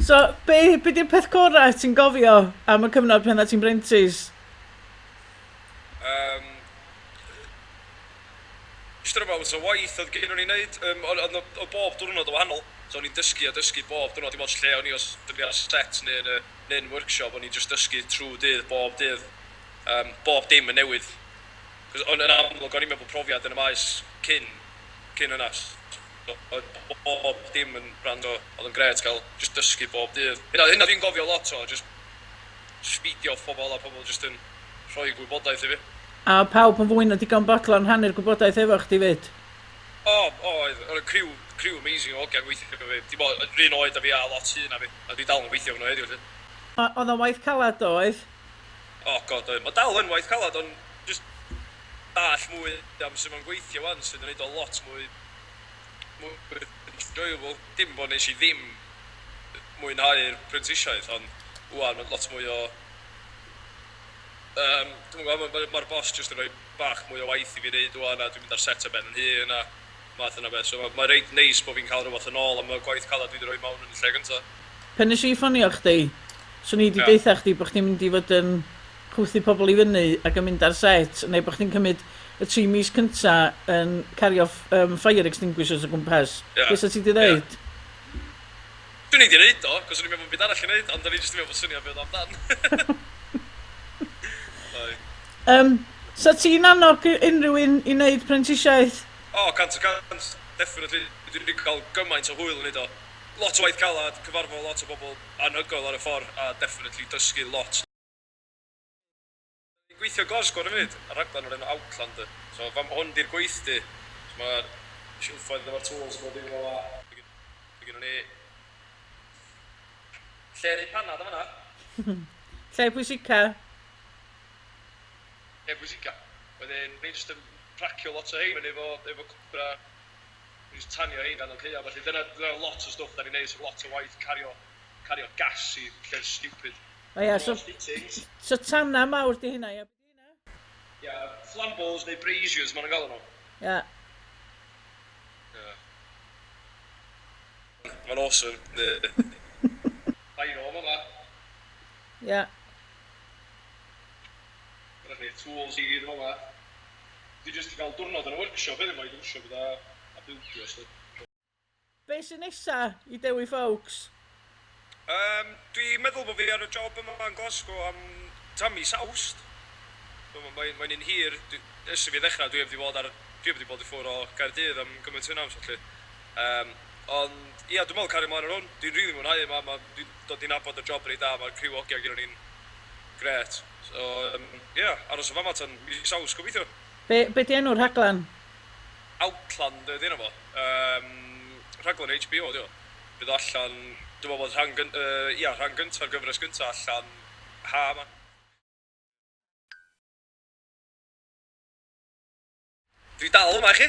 So, be di'r peth gorau ti'n gofio am y cyfnod pen ti'n Prentis? Just about so waith oedd gen o'n i'n neud, o bob diwrnod o wahanol. So o'n i'n dysgu a dysgu bob diwrnod i fod lle o'n i os dwi ar set neu'n workshop, o'n i'n just dysgu trwy dydd, bob dydd. Bob dim yn newydd. Ond yn amlwg o'n i'n meddwl profiad yn y maes cyn yna. Bob dim yn brand o, oedd yn gret cael just dysgu bob dydd. Hynna fi'n gofio lot o, just speedio off pobl a pobl just yn rhoi gwybodaeth i fi. A pawb yn fwy na digon bodlon rhannu'r gwybodaeth efo chdi fyd? Oedd y criw amazing o ogiau gweithio efo fi. Dim ond rhan oed a fi a lot hyn a fi. A dwi dal yn gweithio efo nhw heddiw. Oedd o'n waith calad oedd? God, mae dal yn waith calad, ond just dall mwy am sy'n ma'n gweithio wan sydd yn neud o lot mwy enjoyable. Dim bod nes i ddim mwynhau'r prentisiaeth, ond wwan mae'n lot mwy o... Dwi'n gwybod, mae'r boss jyst yn rhoi bach mwy o waith i fi wneud wwan a dwi'n mynd ar set o ben yn hun a math yna beth. So mae'n reit neis bod fi'n cael rhywbeth yn ôl a mae'r gwaith calad wedi rhoi mawn yn y lle gyntaf. Pen nes i ffonio chdi, so ni wedi deitha chdi bod chdi'n mynd i fod yn chwthu pobl i fyny ac yn mynd ar set, neu bod chdi'n cymryd y 3 mis cynta yn cario fire extinguishers o gwmpas. Beth ti wedi dweud? Dwi'n neud i wneud o, cos o'n i'n meddwl byd arall i wneud, ond o'n i jyst yn meddwl syniad beth amdan. So ti'n annog unrhyw un i wneud prentisiaeth? Cant o cant, definitely. Dwi'n wedi cael gymaint o hwyl yn wneud o. Lot o waith calad, cyfarfod lot o bobl anhygoel ar y ffordd, a definitely dysgu lot. Gweithio Glasgow yn y fyd, a rhaglen o'r enw Outlander. So hwn di'r gweithdy. So mae'r silffoedd efo'r tools yn bod i fo a... Dwi'n ni... Lle neu panad am yna? Lle pwysica? Bwysica. Wedyn, ni'n just yn pracio lot o hein efo cwbra. Ni'n just tanio hein gan o'n ceia. Felly dyna lot o stwff da ni'n neud, so lot o waith cario gas i lle'n stupid. O ia, so tanna mawr di hynna, ia? Ia, flambeaus neu braziers ma'n gael nhw. Ia. Ma'n awesome. Pyro yma. Ia. Rhaid ni tools i gyd yma. Dwi jyst i gael diwrnod yn y workshop heddiw ma i dwysio a bildio stuff. Be sy'n nesa i Dewi Foulkes? Dwi'n meddwl bod fi ar y job yma yn Glasgow am mis Awst. Mae'n un hir, ys i fi ddechrau, dwi wedi bod i ffwr o Gaerdydd am gymaint hynna amser lle. Ond ia, dwi'n meddwl cario mlaen ar hwn. Dwi'n rili mwynhau yma, dwi'n dod i nabod y job reit da, mae'r criw ogia gyda ni'n gret. So, ia, aros o fama tan mis Awst gobeithio. Be di enw'r rhaglen? Outlander ydy yna fo. Rhaglen HBO, dio. Bydd allan, dwi'n meddwl bod rhan gyntaf, gyfres gyntaf allan ha yma. Dwi dal yma, chi?